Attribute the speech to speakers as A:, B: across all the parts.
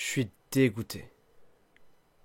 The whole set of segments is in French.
A: Je suis dégoûté.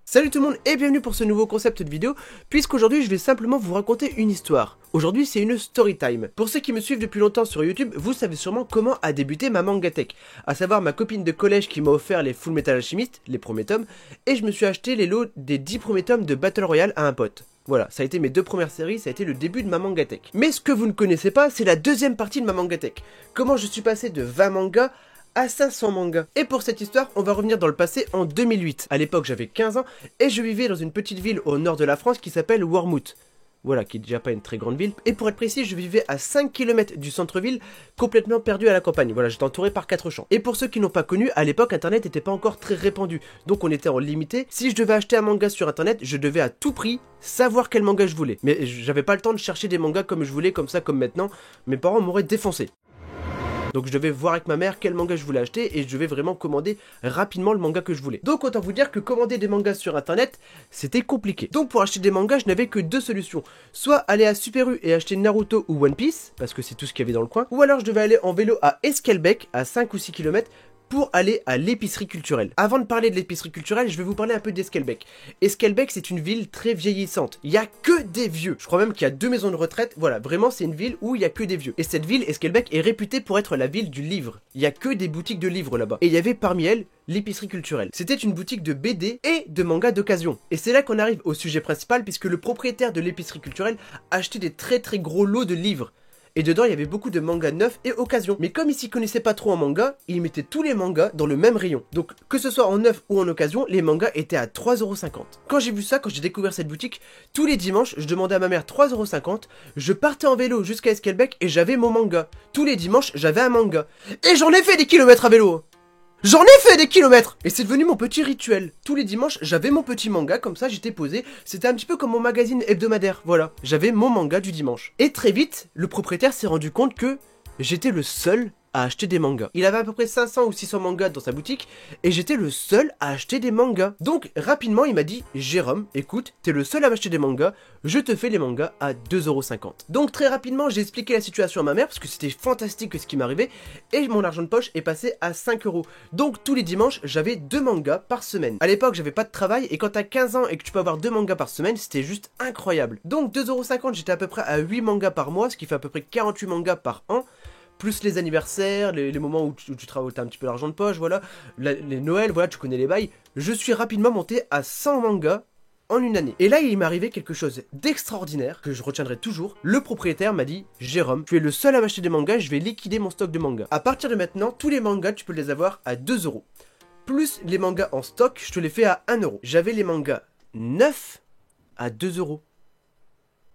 A: Salut tout le monde et bienvenue pour ce nouveau concept de vidéo, puisqu'aujourd'hui je vais simplement vous raconter une histoire. Aujourd'hui c'est une story time. Pour ceux qui me suivent depuis longtemps sur YouTube, vous savez sûrement comment a débuté ma mangatech. À savoir ma copine de collège qui m'a offert les Full Metal Alchemist, les premiers tomes, et je me suis acheté les lots des 10 premiers tomes de Battle Royale à un pote. Voilà, ça a été mes deux premières séries, ça a été le début de ma mangatech. Mais ce que vous ne connaissez pas, c'est la deuxième partie de ma mangatech. Comment je suis passé de 20 mangas à 500 mangas. Et pour cette histoire, on va revenir dans le passé en 2008. À l'époque, j'avais 15 ans et je vivais dans une petite ville au nord de la France qui s'appelle Wormhout. Voilà, qui est déjà pas une très grande ville. Et pour être précis, je vivais à 5 km du centre-ville, complètement perdu à la campagne. Voilà, j'étais entouré par 4 champs. Et pour ceux qui n'ont pas connu, à l'époque, Internet n'était pas encore très répandu. Donc on était en limité. Si je devais acheter un manga sur Internet, je devais à tout prix savoir quel manga je voulais. Mais j'avais pas le temps de chercher des mangas comme je voulais, comme ça, comme maintenant. Mes parents m'auraient défoncé. Donc je devais voir avec ma mère quel manga je voulais acheter et je devais vraiment commander rapidement le manga que je voulais. Donc autant vous dire que commander des mangas sur internet, c'était compliqué. Donc pour acheter des mangas, je n'avais que deux solutions. Soit aller à Super U et acheter Naruto ou One Piece, parce que c'est tout ce qu'il y avait dans le coin. Ou alors je devais aller en vélo à Esquelbec, à 5 ou 6 km, pour aller à l'épicerie culturelle. Avant de parler de l'épicerie culturelle, je vais vous parler un peu d'Esquelbec. Esquelbec, c'est une ville très vieillissante. Il y a que des vieux. Je crois même qu'il y a 2 maisons de retraite. Voilà, vraiment, c'est une ville où il y a que des vieux. Et cette ville, Esquelbec, est réputée pour être la ville du livre. Il y a que des boutiques de livres là-bas. Et il y avait parmi elles l'épicerie culturelle. C'était une boutique de BD et de mangas d'occasion. Et c'est là qu'on arrive au sujet principal, puisque le propriétaire de l'épicerie culturelle achetait des très gros lots de livres. Et dedans, il y avait beaucoup de mangas neufs et occasion. Mais comme il s'y connaissait pas trop en manga, il mettait tous les mangas dans le même rayon. Donc, que ce soit en neuf ou en occasion, les mangas étaient à 3,50 €. Quand j'ai vu ça, quand j'ai découvert cette boutique, tous les dimanches, je demandais à ma mère 3,50 €, je partais en vélo jusqu'à Esquelbec et j'avais mon manga. Tous les dimanches, j'avais un manga. Et j'en ai fait des kilomètres à vélo! J'en ai fait des kilomètres! Et c'est devenu mon petit rituel. Tous les dimanches, j'avais mon petit manga, comme ça j'étais posé. C'était un petit peu comme mon magazine hebdomadaire, voilà. J'avais mon manga du dimanche. Et très vite, le propriétaire s'est rendu compte que j'étais le seul à acheter des mangas. Il avait à peu près 500 ou 600 mangas dans sa boutique, et j'étais le seul à acheter des mangas. Donc, rapidement, il m'a dit, Jérôme, écoute, t'es le seul à m'acheter des mangas, je te fais les mangas à 2,50 €. Donc, très rapidement, j'ai expliqué la situation à ma mère, parce que c'était fantastique ce qui m'arrivait, et mon argent de poche est passé à 5 €. Donc, tous les dimanches, j'avais 2 mangas par semaine. À l'époque, j'avais pas de travail, et quand t'as 15 ans et que tu peux avoir 2 mangas par semaine, c'était juste incroyable. Donc, 2,50 €, j'étais à peu près à 8 mangas par mois, ce qui fait à peu près 48 mangas par an. Plus les anniversaires, les moments où tu travailles, t'as un petit peu l'argent de poche, voilà, les Noëls, voilà, tu connais les bails. Je suis rapidement monté à 100 mangas en une année. Et là, il m'est arrivé quelque chose d'extraordinaire, que je retiendrai toujours. Le propriétaire m'a dit, Jérôme, tu es le seul à m'acheter des mangas, je vais liquider mon stock de mangas. À partir de maintenant, tous les mangas, tu peux les avoir à 2 €. Plus les mangas en stock, je te les fais à 1 €. J'avais les mangas neufs à 2 €.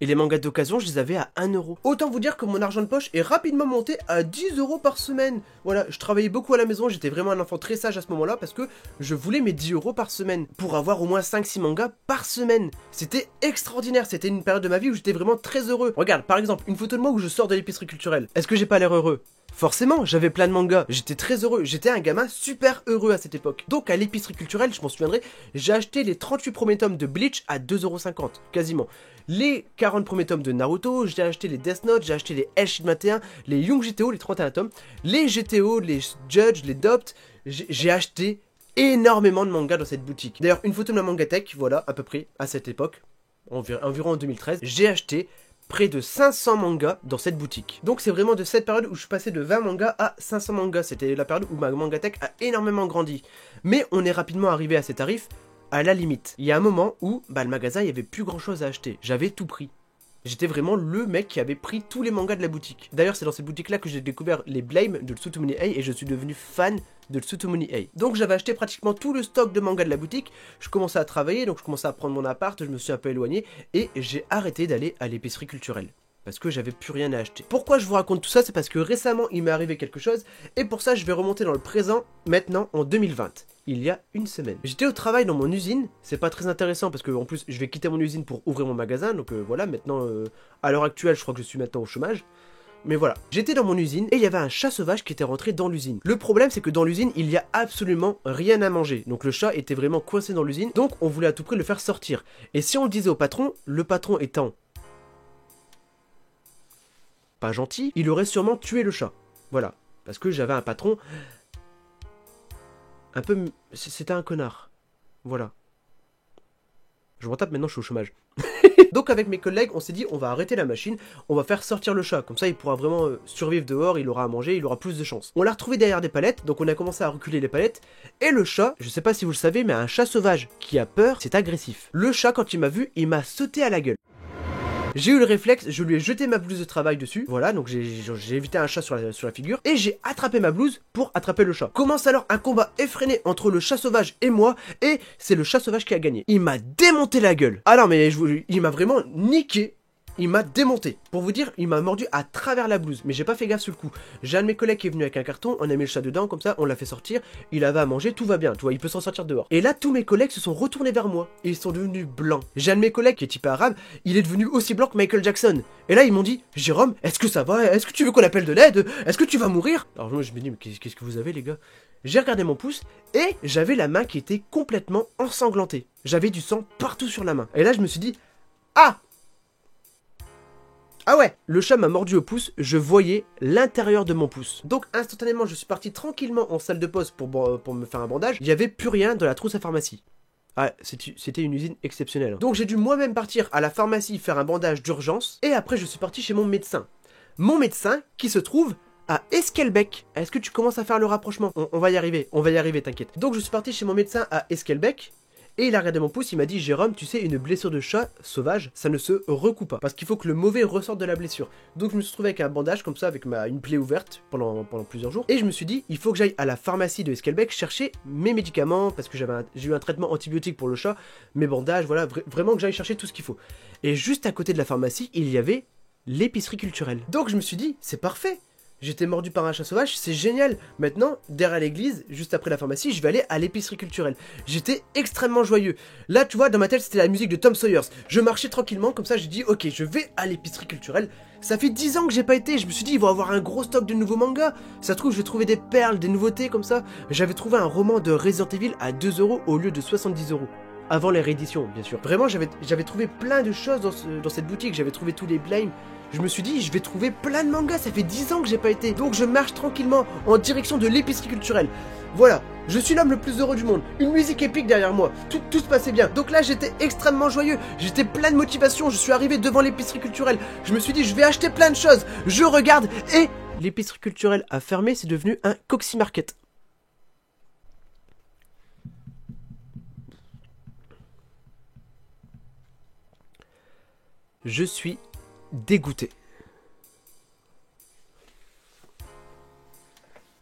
A: Et les mangas d'occasion, je les avais à 1 €. Autant vous dire que mon argent de poche est rapidement monté à 10 € par semaine. Voilà, je travaillais beaucoup à la maison, j'étais vraiment un enfant très sage à ce moment-là parce que je voulais mes 10 € par semaine pour avoir au moins 5-6 mangas par semaine. C'était extraordinaire, c'était une période de ma vie où j'étais vraiment très heureux. Regarde, par exemple, une photo de moi où je sors de l'épicerie culturelle. Est-ce que j'ai pas l'air heureux ? Forcément, j'avais plein de mangas, j'étais très heureux, j'étais un gamin super heureux à cette époque. Donc à l'épicerie culturelle, je m'en souviendrai, j'ai acheté les 38 premiers tomes de Bleach à 2,50 €, quasiment. Les 40 premiers tomes de Naruto, j'ai acheté les Death Note, j'ai acheté les H 21, les Young GTO, les 31 tomes, les GTO, les Judge, les Dopt, j'ai acheté énormément de mangas dans cette boutique. D'ailleurs, une photo de ma mangatech, voilà, à peu près, à cette époque, environ en 2013, j'ai acheté près de 500 mangas dans cette boutique. Donc c'est vraiment de cette période où je suis passé de 20 mangas à 500 mangas. C'était la période où ma mangatech a énormément grandi. Mais on est rapidement arrivé à ces tarifs à la limite. Il y a un moment où le magasin, il n'y avait plus grand chose à acheter. J'avais tout pris. J'étais vraiment le mec qui avait pris tous les mangas de la boutique. D'ailleurs, c'est dans cette boutique-là que j'ai découvert les Blame de Tsutomune Ei et je suis devenu fan de Tsutomune Ei. Donc j'avais acheté pratiquement tout le stock de mangas de la boutique. Je commençais à travailler, donc je commençais à prendre mon appart, je me suis un peu éloigné et j'ai arrêté d'aller à l'épicerie culturelle. Parce que j'avais plus rien à acheter. Pourquoi je vous raconte tout ça? C'est parce que récemment, il m'est arrivé quelque chose. Et pour ça, je vais remonter dans le présent, maintenant, en 2020. Il y a une semaine. J'étais au travail dans mon usine. C'est pas très intéressant parce que, en plus, je vais quitter mon usine pour ouvrir mon magasin. Donc voilà, maintenant, à l'heure actuelle, je crois que je suis maintenant au chômage. Mais voilà, j'étais dans mon usine et il y avait un chat sauvage qui était rentré dans l'usine. Le problème, c'est que dans l'usine, il y a absolument rien à manger. Donc le chat était vraiment coincé dans l'usine. Donc on voulait à tout prix le faire sortir. Et si on le disait au patron, le patron étant pas gentil, il aurait sûrement tué le chat. Voilà, parce que j'avais un patron Un peu... C'était un connard. Voilà. Je m'en tape, maintenant je suis au chômage. Donc avec mes collègues, on s'est dit on va arrêter la machine, on va faire sortir le chat, comme ça il pourra vraiment survivre dehors, il aura à manger, il aura plus de chance. On l'a retrouvé derrière des palettes, donc on a commencé à reculer les palettes, et le chat, je sais pas si vous le savez, mais un chat sauvage qui a peur, c'est agressif. Le chat, quand il m'a vu, il m'a sauté à la gueule. J'ai eu le réflexe, je lui ai jeté ma blouse de travail dessus, voilà, donc j'ai évité un chat sur la figure, et j'ai attrapé ma blouse pour attraper le chat. Commence alors un combat effréné entre le chat sauvage et moi, et c'est le chat sauvage qui a gagné. Il m'a démonté la gueule. Ah non mais il m'a vraiment niqué. Il m'a démonté. Pour vous dire, il m'a mordu à travers la blouse. Mais j'ai pas fait gaffe sur le coup. J'ai un de mes collègues qui est venu avec un carton, on a mis le chat dedans, comme ça, on l'a fait sortir. Il avait à manger, tout va bien, tu vois, il peut s'en sortir dehors. Et là, tous mes collègues se sont retournés vers moi. Et ils sont devenus blancs. J'ai un de mes collègues qui est typé arabe, il est devenu aussi blanc que Michael Jackson. Et là, ils m'ont dit, Jérôme, est-ce que ça va? Est-ce que tu veux qu'on appelle de l'aide? Est-ce que tu vas mourir? Alors moi, je me dis, mais qu'est-ce que vous avez, les gars? J'ai regardé mon pouce, et j'avais la main qui était complètement ensanglantée. J'avais du sang partout sur la main. Et là, je me suis dit, ah! Ah ouais, le chat m'a mordu au pouce, je voyais l'intérieur de mon pouce. Donc instantanément, je suis parti tranquillement en salle de pause pour me faire un bandage. Il n'y avait plus rien dans la trousse à pharmacie. Ah, c'était une usine exceptionnelle. Donc j'ai dû moi-même partir à la pharmacie faire un bandage d'urgence. Et après, je suis parti chez mon médecin. Mon médecin qui se trouve à Esquelbecq. Est-ce que tu commences à faire le rapprochement? On va y arriver, t'inquiète. Donc je suis parti chez mon médecin à Esquelbecq. Et il a regardé mon pouce, il m'a dit, Jérôme, tu sais, une blessure de chat sauvage, ça ne se recoupe pas. Parce qu'il faut que le mauvais ressorte de la blessure. Donc je me suis retrouvé avec un bandage comme ça, avec une plaie ouverte pendant plusieurs jours. Et je me suis dit, il faut que j'aille à la pharmacie de Esquelbecq chercher mes médicaments, parce que j'ai eu un traitement antibiotique pour le chat, mes bandages, voilà, vraiment que j'aille chercher tout ce qu'il faut. Et juste à côté de la pharmacie, il y avait l'épicerie culturelle. Donc je me suis dit, c'est parfait. J'étais mordu par un chat sauvage, c'est génial. Maintenant, derrière l'église, juste après la pharmacie, je vais aller à l'épicerie culturelle. J'étais extrêmement joyeux. Là, tu vois, dans ma tête, c'était la musique de Tom Sawyer. Je marchais tranquillement, comme ça, j'ai dit, ok, je vais à l'épicerie culturelle. Ça fait 10 ans que j'ai pas été, je me suis dit, ils vont avoir un gros stock de nouveaux mangas. Ça se trouve, je vais trouver des perles, des nouveautés comme ça. J'avais trouvé un roman de Resident Evil à 2 € au lieu de 70 €. Avant les rééditions, bien sûr. Vraiment, j'avais trouvé plein de choses dans cette boutique. J'avais trouvé tous les blames. Je me suis dit, je vais trouver plein de mangas. Ça fait 10 ans que j'ai pas été. Donc je marche tranquillement en direction de l'épicerie culturelle. Voilà, je suis l'homme le plus heureux du monde. Une musique épique derrière moi. Tout se passait bien. Donc là, j'étais extrêmement joyeux. J'étais plein de motivation. Je suis arrivé devant l'épicerie culturelle. Je me suis dit, je vais acheter plein de choses. Je regarde et l'épicerie culturelle a fermé. C'est devenu un Coxy Market. Je suis dégoûté.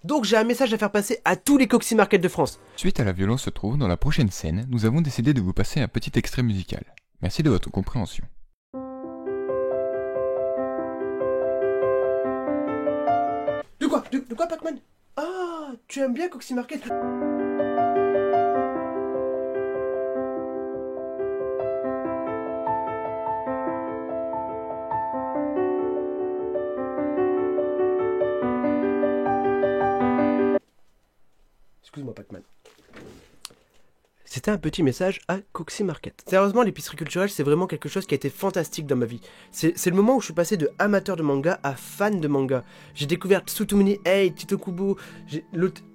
A: Donc j'ai un message à faire passer à tous les Coxy Market de France.
B: Suite à la violence se trouve, dans la prochaine scène, nous avons décidé de vous passer un petit extrait musical. Merci de votre compréhension.
A: De quoi? De quoi, Pac-Man? Ah, tu aimes bien Coxy Market? Excuse-moi, Pac-Man. C'était un petit message à Coxy Market. Sérieusement, l'épicerie culturelle, c'est vraiment quelque chose qui a été fantastique dans ma vie. C'est le moment où je suis passé de amateur de manga à fan de manga. J'ai découvert Tsutomuni Hey, Tito Kubo,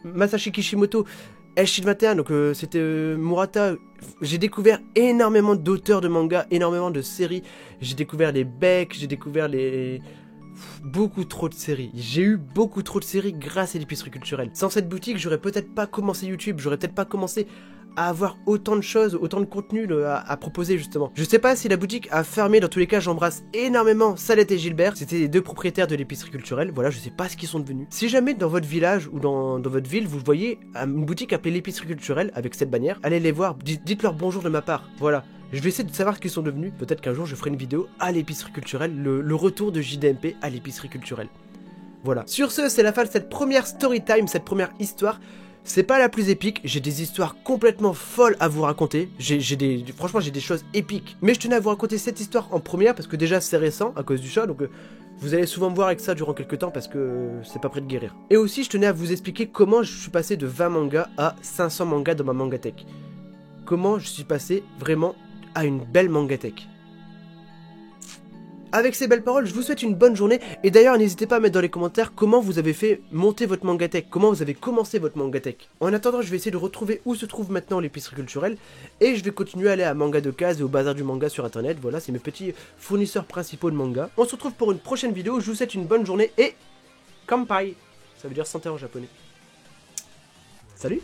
A: Masashi Kishimoto, Elshin 21, donc c'était Murata. J'ai découvert énormément d'auteurs de manga, énormément de séries. J'ai découvert les Beck, j'ai découvert les... beaucoup trop de séries. J'ai eu beaucoup trop de séries grâce à l'épicerie culturelle. Sans cette boutique, j'aurais peut-être pas commencé YouTube, j'aurais peut-être pas commencé à avoir autant de choses, autant de contenu à proposer justement. Je sais pas si la boutique a fermé, dans tous les cas j'embrasse énormément Salette et Gilbert, c'était les deux propriétaires de l'épicerie culturelle, voilà, je sais pas ce qu'ils sont devenus. Si jamais dans votre village ou dans votre ville vous voyez une boutique appelée l'épicerie culturelle avec cette bannière, allez les voir, dites-leur bonjour de ma part, voilà. Je vais essayer de savoir ce qu'ils sont devenus, peut-être qu'un jour je ferai une vidéo à l'épicerie culturelle, le retour de JDMP à l'épicerie culturelle. Voilà. Sur ce, c'est la fin de cette première story time, cette première histoire. C'est pas la plus épique, j'ai des histoires complètement folles à vous raconter, franchement j'ai des choses épiques. Mais je tenais à vous raconter cette histoire en première parce que déjà c'est récent à cause du chat, donc vous allez souvent me voir avec ça durant quelques temps parce que c'est pas prêt de guérir. Et aussi je tenais à vous expliquer comment je suis passé de 20 mangas à 500 mangas dans ma mangatech. Comment je suis passé vraiment à une belle mangatech. Avec ces belles paroles, je vous souhaite une bonne journée. Et d'ailleurs, n'hésitez pas à mettre dans les commentaires comment vous avez fait monter votre Mangatech, comment vous avez commencé votre Mangatech. En attendant, je vais essayer de retrouver où se trouve maintenant l'épicerie culturelle. Et je vais continuer à aller à Manga de Case et au bazar du manga sur internet. Voilà, c'est mes petits fournisseurs principaux de manga. On se retrouve pour une prochaine vidéo. Je vous souhaite une bonne journée et... Kampai, ça veut dire santé en japonais. Salut!